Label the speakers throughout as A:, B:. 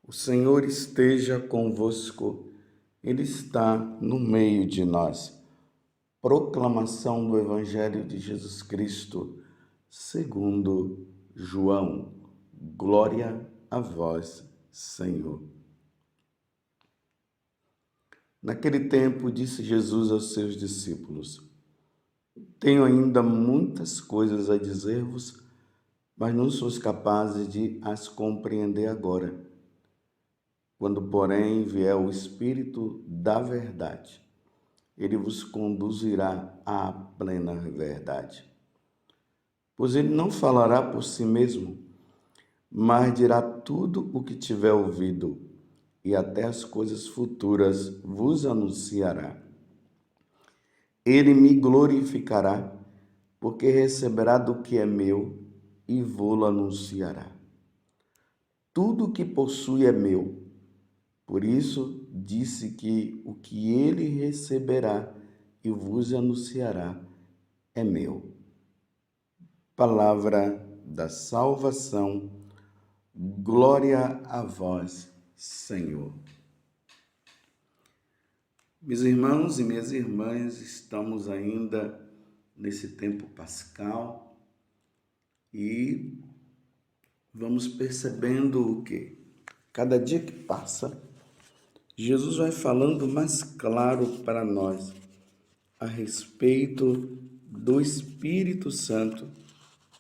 A: O Senhor esteja convosco, Ele está no meio de nós. Proclamação do Evangelho de Jesus Cristo, segundo João. Glória a vós, Senhor. Naquele tempo, disse Jesus aos seus discípulos: Tenho ainda muitas coisas a dizer-vos, mas não sois capazes de as compreender agora. Quando, porém, vier o Espírito da verdade, ele vos conduzirá à plena verdade. Pois ele não falará por si mesmo, mas dirá tudo o que tiver ouvido, e até as coisas futuras vos anunciará. Ele me glorificará, porque receberá do que é meu e vô-lo anunciará. Tudo o que possui é meu. Por isso disse que o que ele receberá e vos anunciará é meu. Palavra da salvação. Glória a vós, Senhor. Meus irmãos e minhas irmãs, estamos ainda nesse tempo pascal e vamos percebendo o que? Cada dia que passa, Jesus vai falando mais claro para nós a respeito do Espírito Santo,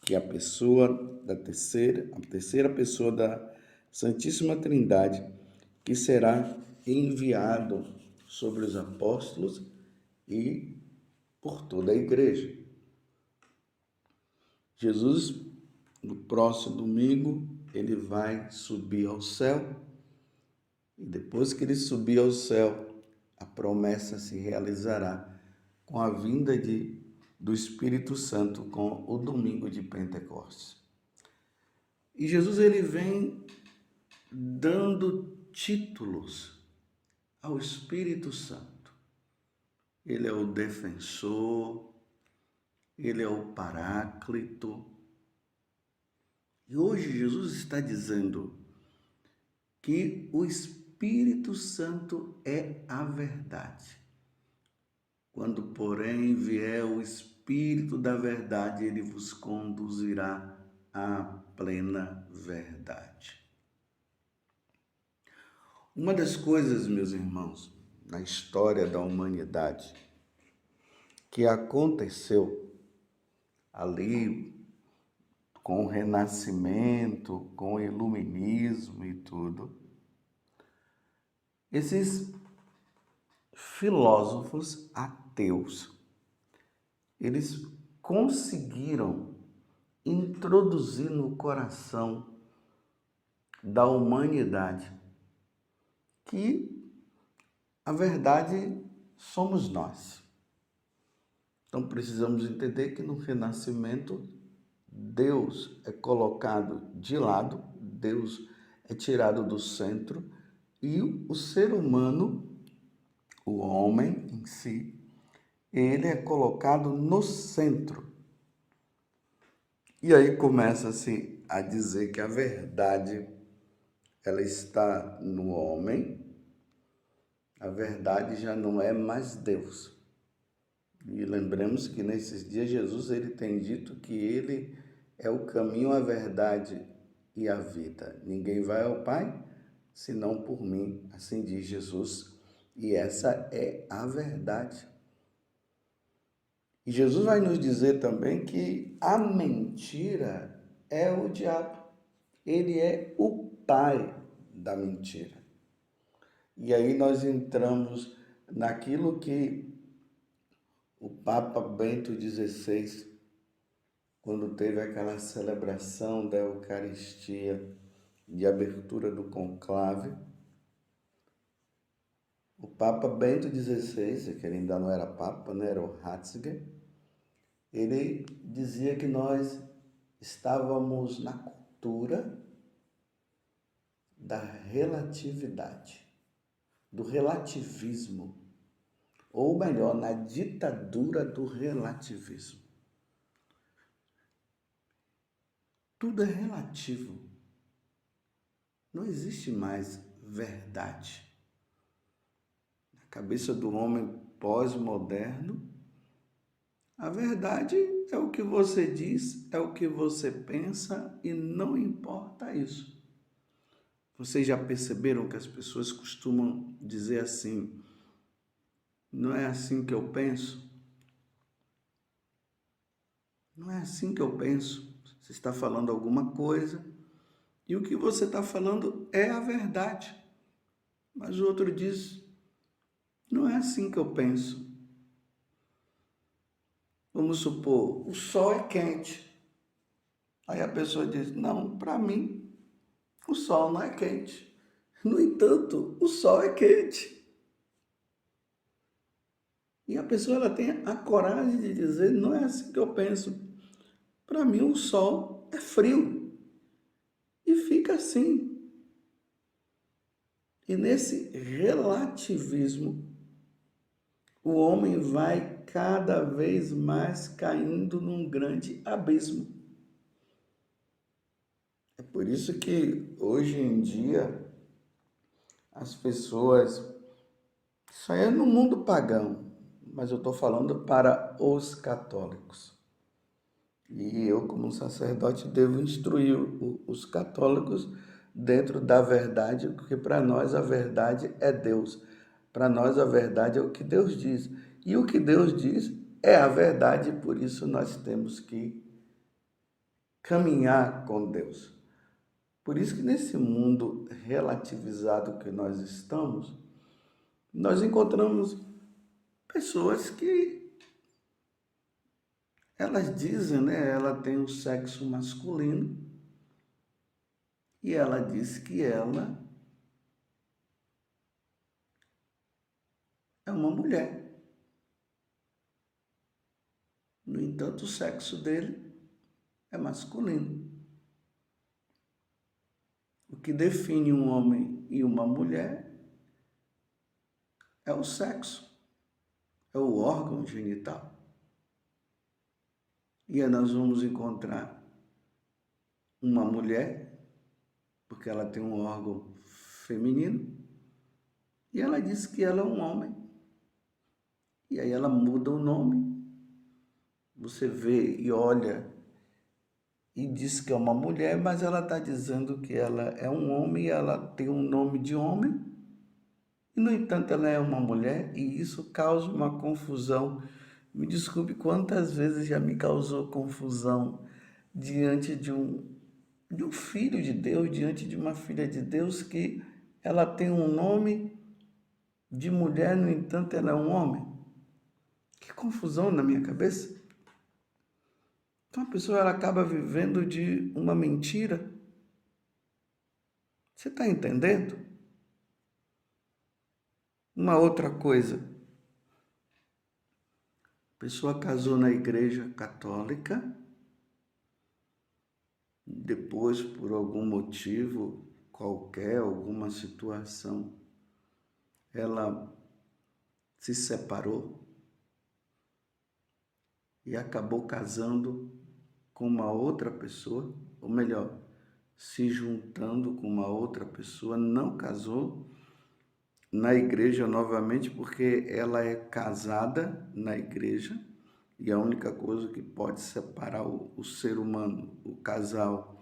A: que é a terceira pessoa da Santíssima Trindade, que será enviado sobre os apóstolos e por toda a igreja. Jesus, no próximo domingo, ele vai subir ao céu. E depois que ele subir ao céu, a promessa se realizará com a vinda do Espírito Santo, com o domingo de Pentecostes. E Jesus ele vem dando títulos ao Espírito Santo. Ele é o defensor, ele é o paráclito. E hoje Jesus está dizendo que o Espírito Santo é a verdade. Quando, porém, vier o Espírito da verdade, ele vos conduzirá à plena verdade. Uma das coisas, meus irmãos, na história da humanidade, que aconteceu ali com o Renascimento, com o Iluminismo e tudo, esses filósofos ateus, eles conseguiram introduzir no coração da humanidade que a verdade somos nós. Então precisamos entender que no Renascimento Deus é colocado de lado, Deus é tirado do centro e o ser humano, o homem em si, ele é colocado no centro. E aí começa-se a dizer que a verdade, ela está no homem, a verdade já não é mais Deus. E lembremos que nesses dias Jesus ele tem dito que ele é o caminho, a verdade e a vida. Ninguém vai ao Pai senão por mim, assim diz Jesus. E essa é a verdade. E Jesus vai nos dizer também que a mentira é o diabo. Ele é o pai da mentira. E aí nós entramos naquilo que o Papa Bento XVI, quando teve aquela celebração da Eucaristia de abertura do conclave, o Papa Bento XVI, que ele ainda não era Papa, né, era o Ratzinger, ele dizia que nós estávamos na cultura da relatividade, do relativismo, ou melhor, na ditadura do relativismo. Tudo é relativo. Não existe mais verdade. Na cabeça do homem pós-moderno, a verdade é o que você diz, é o que você pensa e não importa isso. Vocês já perceberam que as pessoas costumam dizer assim: não é assim que eu penso? Não é assim que eu penso. Você está falando alguma coisa e o que você está falando é a verdade. Mas o outro diz: não é assim que eu penso. Vamos supor, o sol é quente. Aí a pessoa diz: não, para mim, o sol não é quente. No entanto, o sol é quente. E a pessoa ela tem a coragem de dizer: não é assim que eu penso. Para mim, o sol é frio. E fica assim. E nesse relativismo, o homem vai cada vez mais caindo num grande abismo. É por isso que hoje em dia as pessoas, isso aí é no mundo pagão, mas eu estou falando para os católicos. E eu, como sacerdote, devo instruir os católicos dentro da verdade, porque para nós a verdade é Deus. Para nós a verdade é o que Deus diz. E o que Deus diz é a verdade, por isso nós temos que caminhar com Deus. Por isso que nesse mundo relativizado que nós estamos, nós encontramos pessoas que elas dizem, né? Ela tem o sexo masculino e ela diz que ela é uma mulher. No entanto, o sexo dele é masculino. O que define um homem e uma mulher é o sexo, é o órgão genital. E aí nós vamos encontrar uma mulher, porque ela tem um órgão feminino, e ela diz que ela é um homem. E aí ela muda o nome. Você vê e olha e diz que é uma mulher, mas ela está dizendo que ela é um homem e ela tem um nome de homem. E, no entanto, ela é uma mulher e isso causa uma confusão. Me desculpe quantas vezes já me causou confusão diante de um filho de Deus, diante de uma filha de Deus, que ela tem um nome de mulher, no entanto, ela é um homem. Que confusão na minha cabeça. Então a pessoa ela acaba vivendo de uma mentira. Você está entendendo? Uma outra coisa. A pessoa casou na igreja católica, depois, por algum motivo qualquer, alguma situação, ela se separou e acabou casando com uma outra pessoa, ou melhor, se juntando com uma outra pessoa, não casou na igreja novamente, porque ela é casada na igreja e a única coisa que pode separar o ser humano, o casal,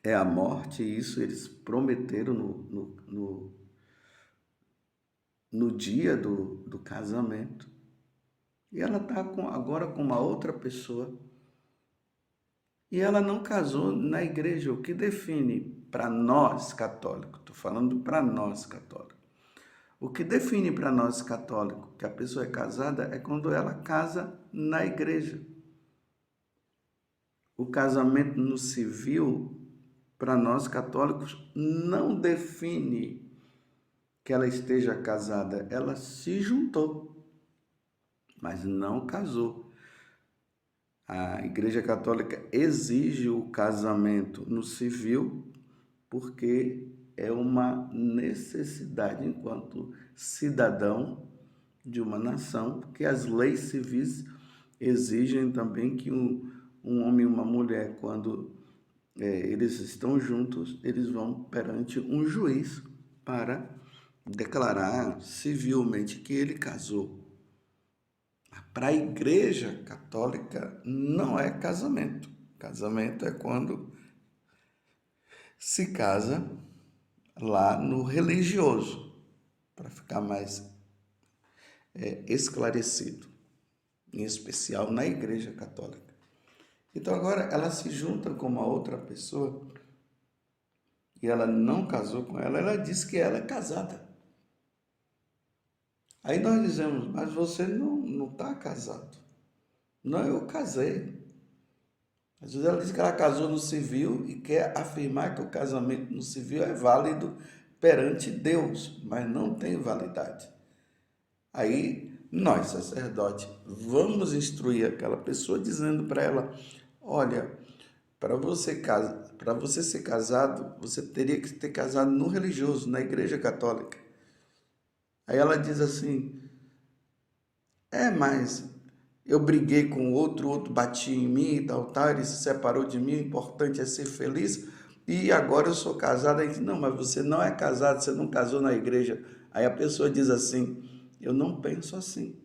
A: é a morte, e isso eles prometeram no dia do casamento. E ela está agora com uma outra pessoa. E ela não casou na igreja, o que define para nós católicos, estou falando para nós católicos. O que define para nós católicos que a pessoa é casada é quando ela casa na igreja. O casamento no civil, para nós católicos, não define que ela esteja casada. Ela se juntou, mas não casou. A Igreja Católica exige o casamento no civil porque é uma necessidade enquanto cidadão de uma nação, porque as leis civis exigem também que um homem e uma mulher, quando eles estão juntos, eles vão perante um juiz para declarar civilmente que ele casou. Para a Igreja Católica não é casamento. Casamento é quando se casa lá no religioso, para ficar mais esclarecido, em especial na Igreja Católica. Então agora ela se junta com uma outra pessoa e ela não casou com ela, ela diz que ela é casada. Aí nós dizemos, mas você não está casado. Não, eu casei. Às vezes ela diz que ela casou no civil e quer afirmar que o casamento no civil é válido perante Deus, mas não tem validade. Aí nós, sacerdote, vamos instruir aquela pessoa dizendo para ela, olha, para você ser casado, você teria que ter casado no religioso, na Igreja Católica. Aí ela diz assim, mas eu briguei com o outro batia em mim e tal, ele se separou de mim, o importante é ser feliz, e agora eu sou casado. Aí diz, não, mas você não é casado, você não casou na igreja. Aí a pessoa diz assim, eu não penso assim.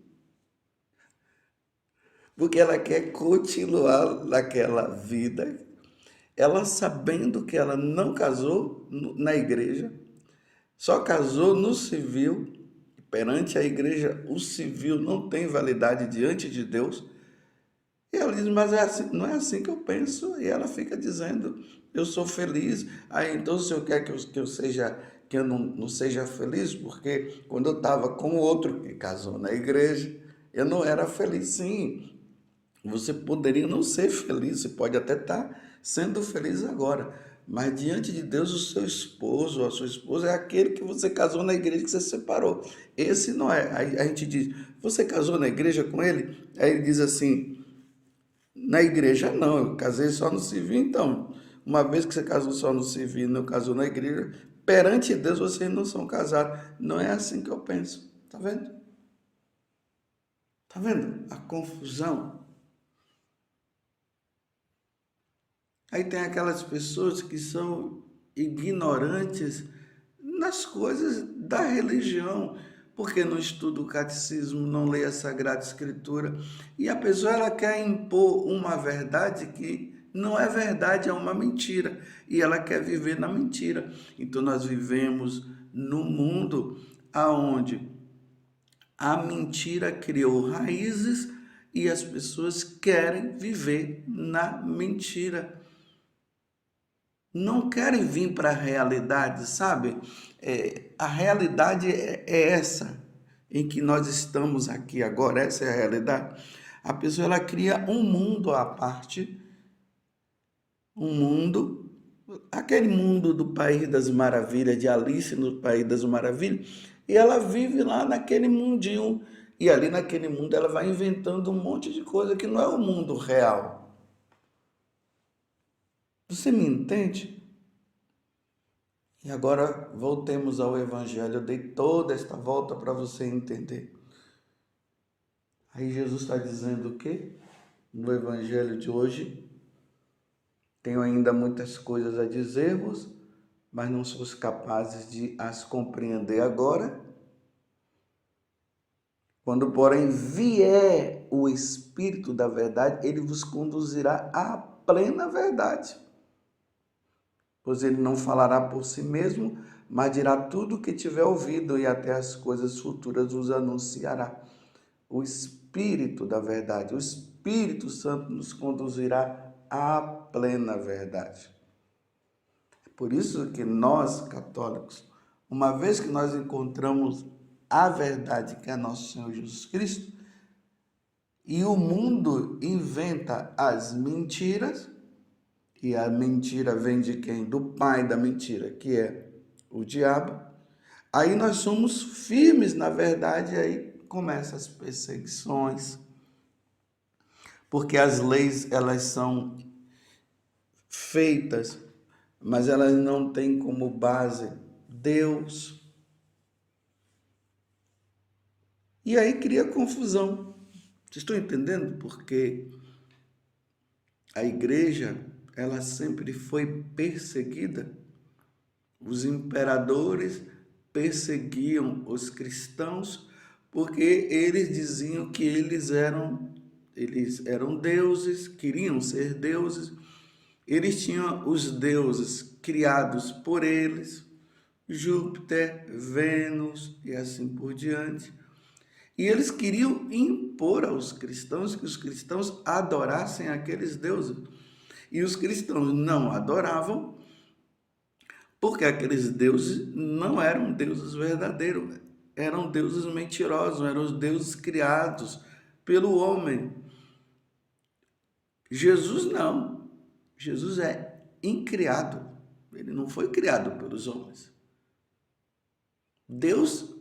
A: Porque ela quer continuar naquela vida, ela sabendo que ela não casou na igreja, só casou no civil. Perante a igreja, o civil não tem validade diante de Deus. E ela diz, mas não é assim que eu penso. E ela fica dizendo, eu sou feliz. Aí então o senhor quer que eu não seja feliz? Porque quando eu estava com o outro que casou na igreja, eu não era feliz. Sim, você poderia não ser feliz, você pode até estar sendo feliz agora, mas diante de Deus, o seu esposo ou a sua esposa é aquele que você casou na igreja que você separou. Esse não é. Aí a gente diz, você casou na igreja com ele? Aí ele diz assim, na igreja não, eu casei só no civil. Então, uma vez que você casou só no civil e não casou na igreja, perante Deus vocês não são casados. Não é assim que eu penso. Tá vendo? Tá vendo a confusão? Aí tem aquelas pessoas que são ignorantes nas coisas da religião, porque não estuda o catecismo, não lê a Sagrada Escritura, e a pessoa ela quer impor uma verdade que não é verdade, é uma mentira, e ela quer viver na mentira. Então nós vivemos num mundo aonde a mentira criou raízes e as pessoas querem viver na mentira, não querem vir para a realidade, sabe? A realidade é essa em que nós estamos aqui agora, essa é a realidade. A pessoa ela cria um mundo à parte, um mundo, aquele mundo do País das Maravilhas, de Alice no País das Maravilhas, e ela vive lá naquele mundinho, e ali naquele mundo ela vai inventando um monte de coisa que não é o mundo real. Você me entende? E agora voltemos ao Evangelho. Eu dei toda esta volta para você entender. Aí Jesus está dizendo o quê? No Evangelho de hoje, tenho ainda muitas coisas a dizer-vos, mas não sois capazes de as compreender agora. Quando, porém, vier o Espírito da verdade, ele vos conduzirá à plena verdade. Pois ele não falará por si mesmo, mas dirá tudo o que tiver ouvido e até as coisas futuras vos anunciará. O Espírito da verdade, o Espírito Santo nos conduzirá à plena verdade. É por isso que nós, católicos, uma vez que nós encontramos a verdade, que é nosso Senhor Jesus Cristo, e o mundo inventa as mentiras, e a mentira vem de quem? Do pai da mentira, que é o diabo. Aí nós somos firmes na verdade, aí começam as perseguições, porque as leis elas são feitas, mas elas não têm como base Deus. E aí cria confusão. Vocês estão entendendo? Porque a igreja ela sempre foi perseguida. Os imperadores perseguiam os cristãos porque eles diziam que eles eram deuses, queriam ser deuses. Eles tinham os deuses criados por eles, Júpiter, Vênus e assim por diante. E eles queriam impor aos cristãos que os cristãos adorassem aqueles deuses. E os cristãos não adoravam, porque aqueles deuses não eram deuses verdadeiros, eram deuses mentirosos, eram os deuses criados pelo homem. Jesus não. Jesus é incriado. Ele não foi criado pelos homens. Deus,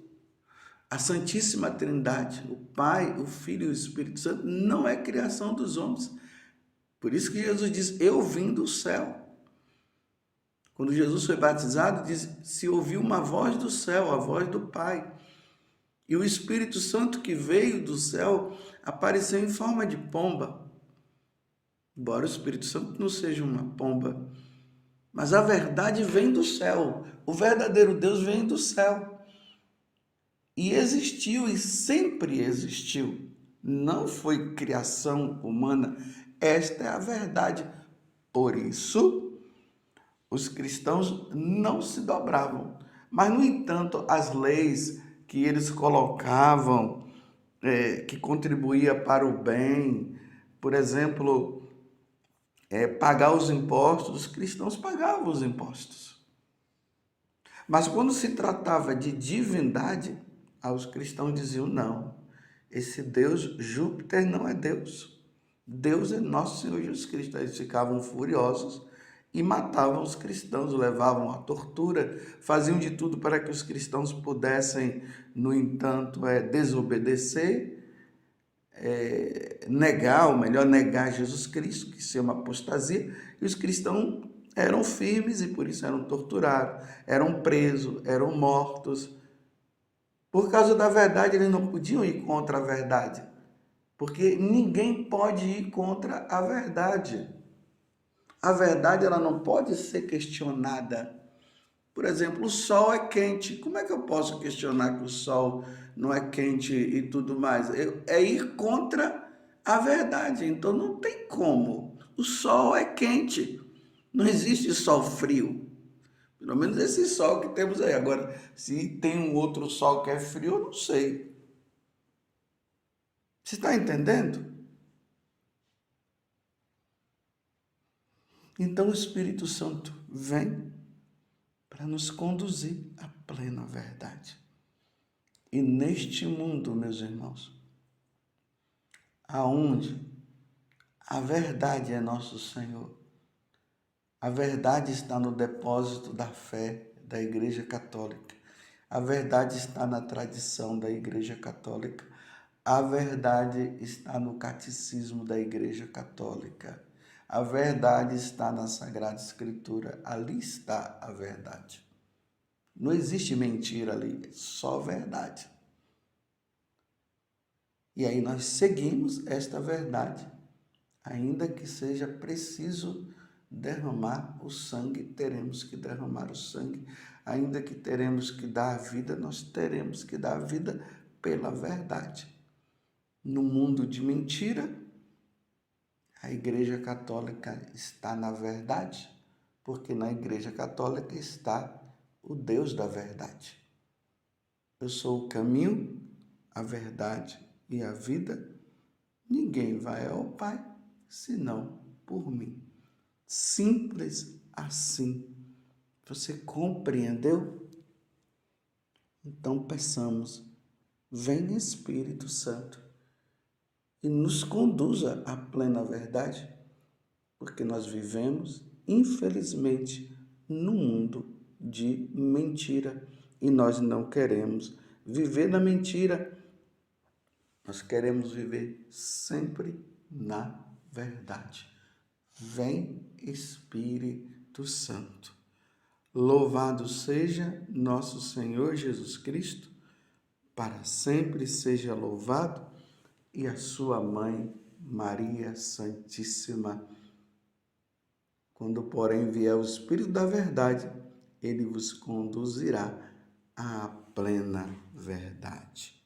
A: a Santíssima Trindade, o Pai, o Filho e o Espírito Santo, não é criação dos homens. Por isso que Jesus diz, eu vim do céu. Quando Jesus foi batizado, diz, se ouviu uma voz do céu, a voz do Pai. E o Espírito Santo que veio do céu apareceu em forma de pomba. Embora o Espírito Santo não seja uma pomba, mas a verdade vem do céu. O verdadeiro Deus vem do céu. E existiu e sempre existiu. Não foi criação humana. Esta é a verdade. Por isso, os cristãos não se dobravam. Mas, no entanto, as leis que eles colocavam, que contribuía para o bem, por exemplo, pagar os impostos, os cristãos pagavam os impostos. Mas quando se tratava de divindade, os cristãos diziam, não, esse Deus Júpiter não é Deus. Deus é nosso Senhor Jesus Cristo. Eles ficavam furiosos e matavam os cristãos, levavam à tortura, faziam de tudo para que os cristãos pudessem, no entanto, desobedecer, negar, ou melhor, negar Jesus Cristo, que isso é uma apostasia, e os cristãos eram firmes e por isso eram torturados, eram presos, eram mortos. Por causa da verdade, eles não podiam ir contra a verdade, porque ninguém pode ir contra a verdade. A verdade ela não pode ser questionada. Por exemplo, o sol é quente. Como é que eu posso questionar que o sol não é quente e tudo mais? É ir contra a verdade. Então não tem como. O sol é quente. Não existe sol frio. Pelo menos esse sol que temos aí. Agora, se tem um outro sol que é frio, eu não sei. Você está entendendo? Então o Espírito Santo vem para nos conduzir à plena verdade. E neste mundo, meus irmãos, aonde a verdade é nosso Senhor, a verdade está no depósito da fé da Igreja Católica, a verdade está na tradição da Igreja Católica, a verdade está no catecismo da Igreja Católica, a verdade está na Sagrada Escritura, ali está a verdade. Não existe mentira ali, é só verdade. E aí nós seguimos esta verdade. Ainda que seja preciso derramar o sangue, teremos que derramar o sangue. Ainda que teremos que dar a vida, nós teremos que dar a vida pela verdade. No mundo de mentira, a Igreja Católica está na verdade, porque na Igreja Católica está o Deus da verdade. Eu sou o caminho, a verdade e a vida. Ninguém vai ao Pai senão por mim. Simples assim. Você compreendeu? Então peçamos, vem Espírito Santo e nos conduza à plena verdade, porque nós vivemos, infelizmente, num mundo de mentira e nós não queremos viver na mentira. Nós queremos viver sempre na verdade. Vem Espírito Santo. Louvado seja nosso Senhor Jesus Cristo, para sempre seja louvado, e a sua mãe, Maria Santíssima. Quando, porém, vier o Espírito da verdade, ele vos conduzirá à plena verdade.